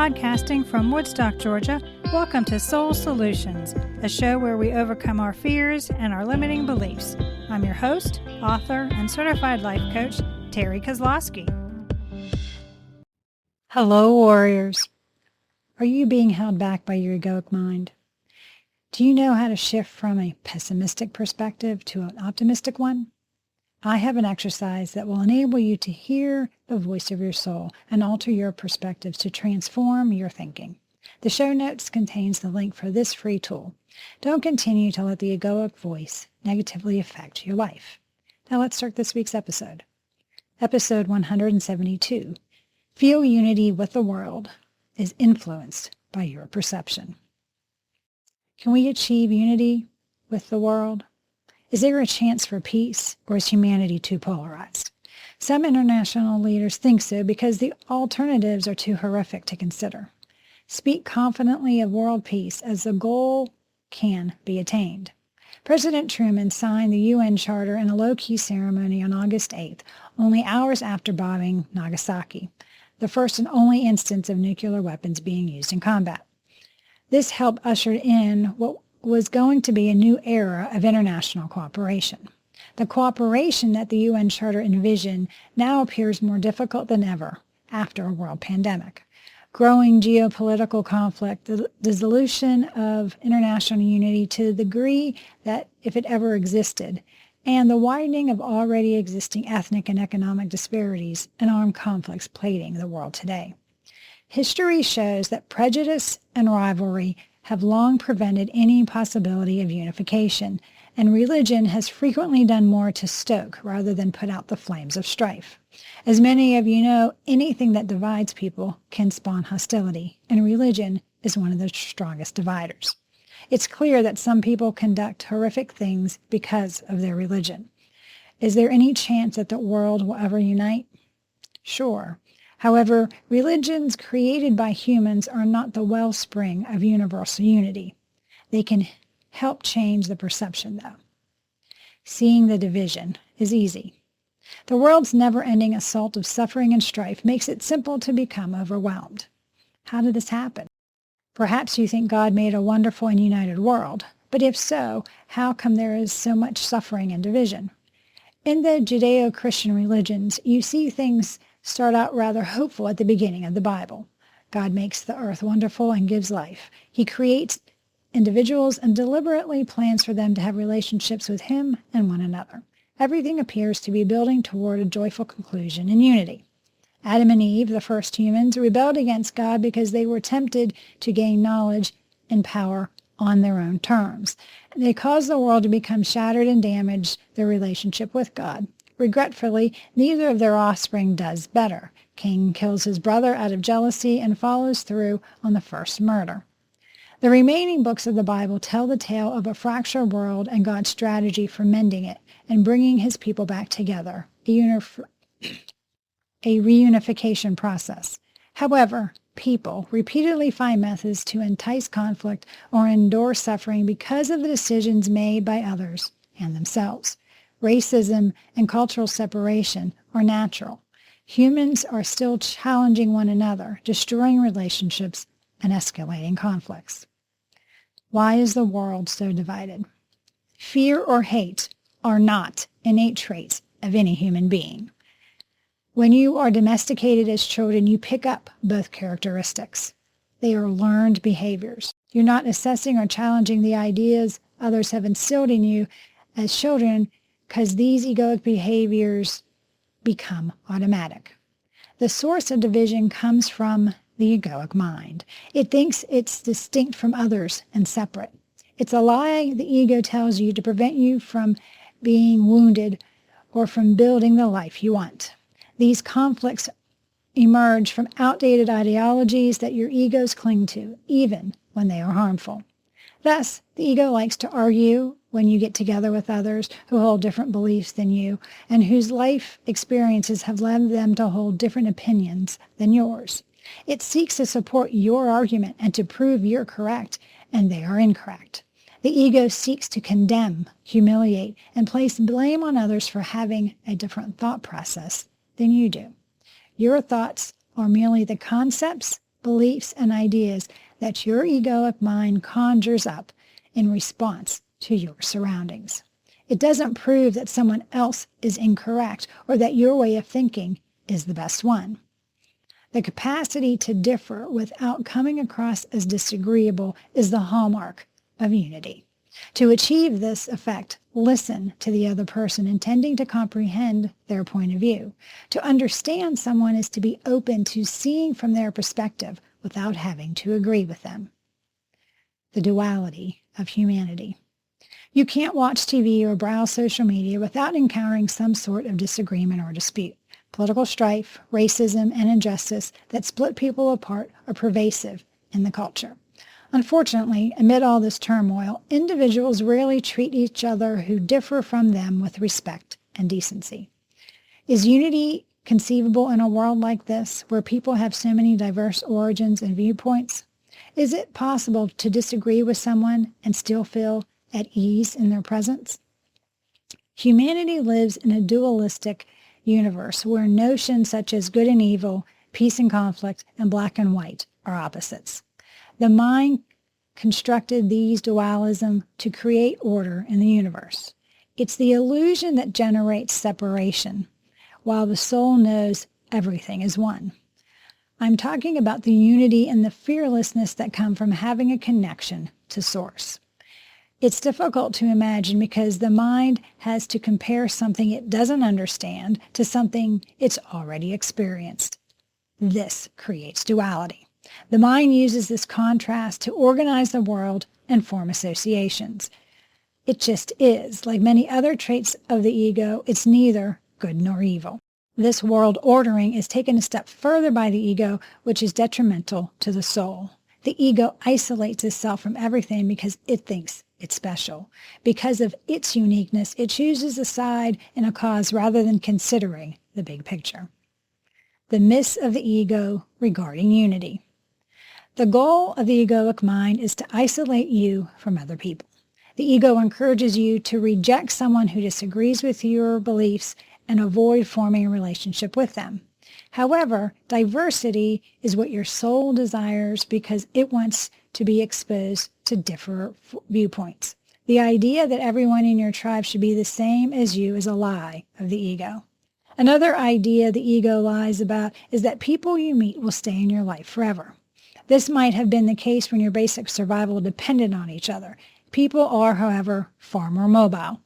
Podcasting from Woodstock, Georgia, welcome to Soul Solutions, a show where we overcome our fears and our limiting beliefs. I'm your host, author, and certified life coach, Terry Kozlowski. Hello, warriors. Are you being held back by your egoic mind? Do you know how to shift from a pessimistic perspective to an optimistic one? I have an exercise that will enable you to hear the voice of your soul and alter your perspectives to transform your thinking. The show notes contains the link for this free tool. Don't continue to let the egoic voice negatively affect your life. Now let's start this week's episode. Episode 172. Feel unity with the world is influenced by your perception. Can we achieve unity with the world? Is there a chance for peace, or is humanity too polarized? Some international leaders think so because the alternatives are too horrific to consider. Speak confidently of world peace as the goal can be attained. President Truman signed the UN Charter in a low-key ceremony on August 8th, only hours after bombing Nagasaki, the first and only instance of nuclear weapons being used in combat. This helped usher in what was going to be a new era of international cooperation. The cooperation that the UN Charter envisioned now appears more difficult than ever after a world pandemic. Growing geopolitical conflict, the dissolution of international unity to the degree that if it ever existed, and the widening of already existing ethnic and economic disparities and armed conflicts plaguing the world today. History shows that prejudice and rivalry have long prevented any possibility of unification, and religion has frequently done more to stoke rather than put out the flames of strife. As many of you know, anything that divides people can spawn hostility, and religion is one of the strongest dividers. It's clear that some people conduct horrific things because of their religion. Is there any chance that the world will ever unite? Sure. However, religions created by humans are not the wellspring of universal unity. They can help change the perception, though. Seeing the division is easy. The world's never-ending assault of suffering and strife makes it simple to become overwhelmed. How did this happen? Perhaps you think God made a wonderful and united world, but if so, how come there is so much suffering and division? In the Judeo-Christian religions, you see things start out rather hopeful at the beginning of the Bible. God makes the earth wonderful and gives life. He creates individuals and deliberately plans for them to have relationships with Him and one another. Everything appears to be building toward a joyful conclusion in unity. Adam and Eve, the first humans, rebelled against God because they were tempted to gain knowledge and power on their own terms. They caused the world to become shattered and damaged their relationship with God. Regretfully, neither of their offspring does better. Cain kills his brother out of jealousy and follows through on the first murder. The remaining books of the Bible tell the tale of a fractured world and God's strategy for mending it and bringing His people back together, a reunification process. However, people repeatedly find methods to entice conflict or endure suffering because of the decisions made by others and themselves. Racism and cultural separation are natural. Humans are still challenging one another, destroying relationships, and escalating conflicts. Why is the world so divided? Fear or hate are not innate traits of any human being. When you are domesticated as children, you pick up both characteristics. They are learned behaviors. You're not assessing or challenging the ideas others have instilled in you as children, because these egoic behaviors become automatic. The source of division comes from the egoic mind. It thinks it's distinct from others and separate. It's a lie the ego tells you to prevent you from being wounded or from building the life you want. These conflicts emerge from outdated ideologies that your egos cling to, even when they are harmful. Thus, the ego likes to argue when you get together with others who hold different beliefs than you and whose life experiences have led them to hold different opinions than yours. It seeks to support your argument and to prove you're correct and they are incorrect. The ego seeks to condemn, humiliate, and place blame on others for having a different thought process than you do. Your thoughts are merely the concepts beliefs, and ideas that your egoic mind conjures up in response to your surroundings. It doesn't prove that someone else is incorrect or that your way of thinking is the best one. The capacity to differ without coming across as disagreeable is the hallmark of unity. To achieve this effect, listen to the other person, intending to comprehend their point of view. To understand someone is to be open to seeing from their perspective without having to agree with them. The duality of humanity. You can't watch TV or browse social media without encountering some sort of disagreement or dispute. Political strife, racism, and injustice that split people apart are pervasive in the culture. Unfortunately, amid all this turmoil, individuals rarely treat each other who differ from them with respect and decency. Is unity conceivable in a world like this, where people have so many diverse origins and viewpoints? Is it possible to disagree with someone and still feel at ease in their presence? Humanity lives in a dualistic universe where notions such as good and evil, peace and conflict, and black and white are opposites. The mind constructed these dualism to create order in the universe. It's the illusion that generates separation, while the soul knows everything is one. I'm talking about the unity and the fearlessness that come from having a connection to Source. It's difficult to imagine because the mind has to compare something it doesn't understand to something it's already experienced. This creates duality. The mind uses this contrast to organize the world and form associations. It just is. Like many other traits of the ego, it's neither good nor evil. This world ordering is taken a step further by the ego, which is detrimental to the soul. The ego isolates itself from everything because it thinks it's special. Because of its uniqueness, it chooses a side in a cause rather than considering the big picture. The myths of the ego regarding unity. The goal of the egoic mind is to isolate you from other people. The ego encourages you to reject someone who disagrees with your beliefs and avoid forming a relationship with them. However, diversity is what your soul desires because it wants to be exposed to different viewpoints. The idea that everyone in your tribe should be the same as you is a lie of the ego. Another idea the ego lies about is that people you meet will stay in your life forever. This might have been the case when your basic survival depended on each other. People are, however, far more mobile,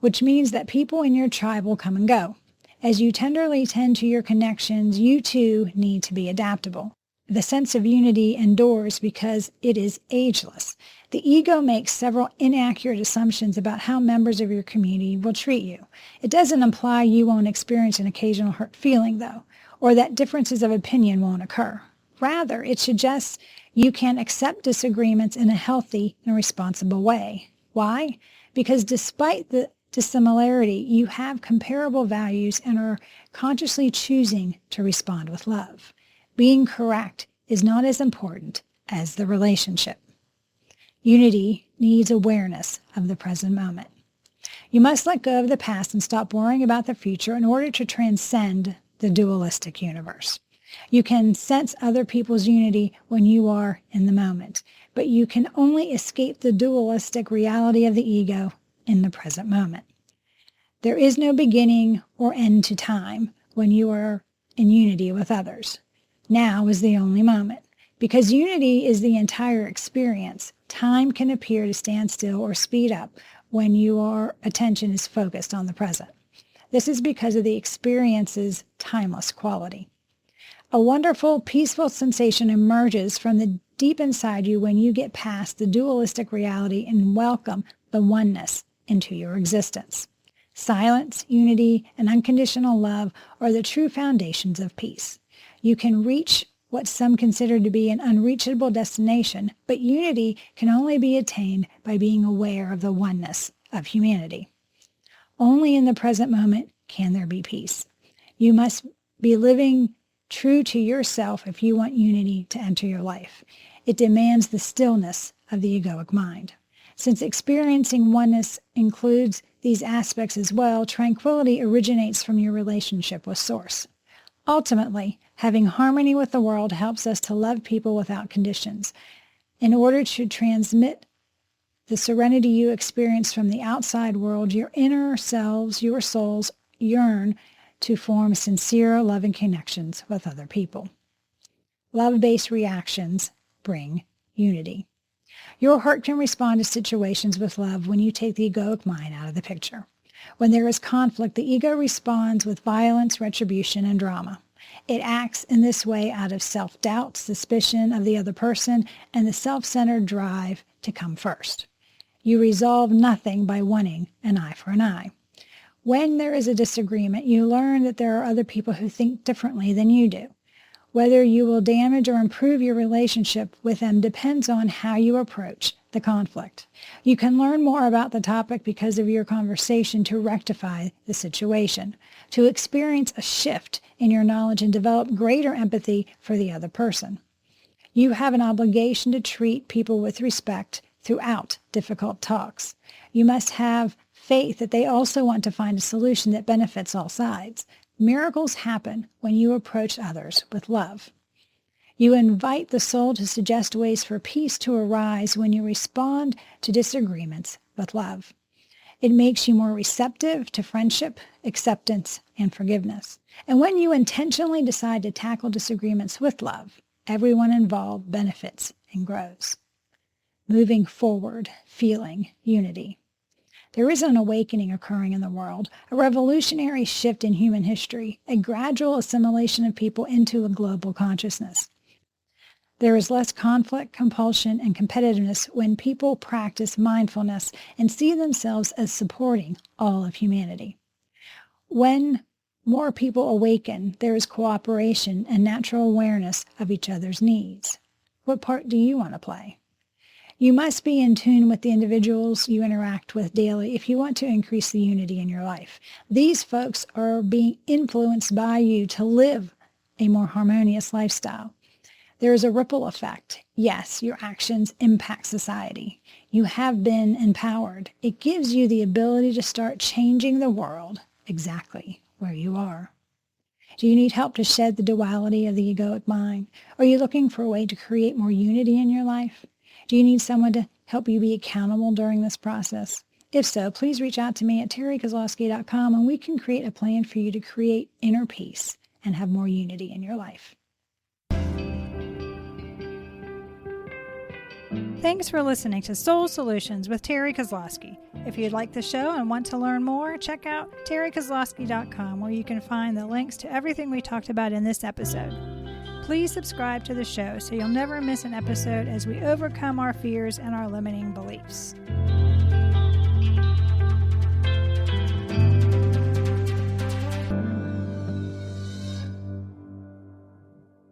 which means that people in your tribe will come and go. As you tenderly tend to your connections, you too need to be adaptable. The sense of unity endures because it is ageless. The ego makes several inaccurate assumptions about how members of your community will treat you. It doesn't imply you won't experience an occasional hurt feeling, though, or that differences of opinion won't occur. Rather, it suggests you can accept disagreements in a healthy and responsible way. Why? Because despite the dissimilarity, you have comparable values and are consciously choosing to respond with love. Being correct is not as important as the relationship. Unity needs awareness of the present moment. You must let go of the past and stop worrying about the future in order to transcend the dualistic universe. You can sense other people's unity when you are in the moment, but you can only escape the dualistic reality of the ego in the present moment. There is no beginning or end to time when you are in unity with others. Now is the only moment. Because unity is the entire experience, time can appear to stand still or speed up when your attention is focused on the present. This is because of the experience's timeless quality. A wonderful, peaceful sensation emerges from the deep inside you when you get past the dualistic reality and welcome the oneness into your existence. Silence, unity, and unconditional love are the true foundations of peace. You can reach what some consider to be an unreachable destination, but unity can only be attained by being aware of the oneness of humanity. Only in the present moment can there be peace. You must be living true to yourself if you want unity to enter your life. It demands the stillness of the egoic mind. Since experiencing oneness includes these aspects as well, tranquility originates from your relationship with Source. Ultimately, having harmony with the world helps us to love people without conditions. In order to transmit the serenity you experience from the outside world, your inner selves, your souls, yearn to form sincere, loving connections with other people. Love-based reactions bring unity. Your heart can respond to situations with love when you take the egoic mind out of the picture. When there is conflict, the ego responds with violence, retribution, and drama. It acts in this way out of self-doubt, suspicion of the other person, and the self-centered drive to come first. You resolve nothing by wanting an eye for an eye. When there is a disagreement, you learn that there are other people who think differently than you do. Whether you will damage or improve your relationship with them depends on how you approach the conflict. You can learn more about the topic because of your conversation to rectify the situation, to experience a shift in your knowledge and develop greater empathy for the other person. You have an obligation to treat people with respect throughout difficult talks. You must have faith that they also want to find a solution that benefits all sides. Miracles happen when you approach others with love. You invite the soul to suggest ways for peace to arise when you respond to disagreements with love. It makes you more receptive to friendship, acceptance, and forgiveness. And when you intentionally decide to tackle disagreements with love, everyone involved benefits and grows. Moving forward, feeling unity. There is an awakening occurring in the world, a revolutionary shift in human history, a gradual assimilation of people into a global consciousness. There is less conflict, compulsion, and competitiveness when people practice mindfulness and see themselves as supporting all of humanity. When more people awaken, there is cooperation and natural awareness of each other's needs. What part do you want to play? You must be in tune with the individuals you interact with daily if you want to increase the unity in your life. These folks are being influenced by you to live a more harmonious lifestyle. There is a ripple effect. Yes, your actions impact society. You have been empowered. It gives you the ability to start changing the world exactly where you are. Do you need help to shed the duality of the egoic mind? Are you looking for a way to create more unity in your life? Do you need someone to help you be accountable during this process? If so, please reach out to me at terrykozlowski.com and we can create a plan for you to create inner peace and have more unity in your life. Thanks for listening to Soul Solutions with Terry Kozlowski. If you'd like the show and want to learn more, check out terrykozlowski.com where you can find the links to everything we talked about in this episode. Please subscribe to the show so you'll never miss an episode as we overcome our fears and our limiting beliefs.